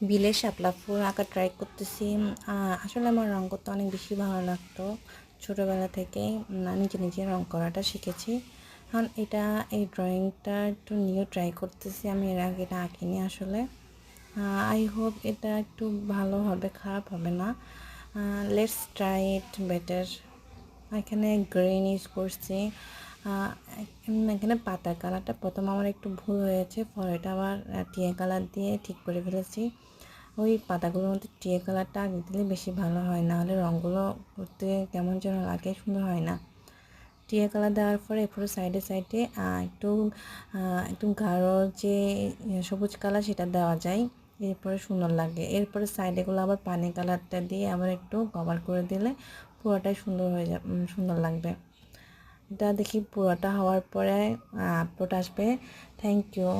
বিলের শাপলা ফুল আঁকা ট্রাই করতেছি। আসলে আমার রং করতে অনেক বেশি ভালো লাগতো ছোটোবেলা থেকেই। নিজে নিজে রং করাটা শিখেছি। এখন এই ড্রয়িংটা একটু নিয়েও ট্রাই করতেছি। আমি এর আগে এটা আঁকিনি আসলে। আই হোপ এটা একটু ভালো হবে, খারাপ হবে না। Let's try it better. এখানে গ্রিন ইউজ করছি। এখানে পাতার কালারটা প্রথম আমার একটু ভুল হয়েছে, পরে এটা আবার টিয়া কালার দিয়ে ঠিক করে ফেলেছি। ওই পাতাগুলোর মধ্যে টিয়া কালারটা আগে দিলে বেশি ভালো হয়, না হলে রঙগুলো করতে কেমন যেন লাগে, সুন্দর হয় না। টিয়া কালার দেওয়ার পরে পুরো সাইডে সাইডে একটু একটু গাঢ় যে সবুজ কালার সেটা দেওয়া যায়, এরপরে সুন্দর লাগে। এরপরে সাইডেগুলো আবার পানি কালারটা দিয়ে আবার একটু কভার করে দিলে পুরোটাই সুন্দর হয়ে যাবে, সুন্দর লাগবে। এটা দেখি পুরোটা হওয়ার পরে আপলোড আসবে। Thank you.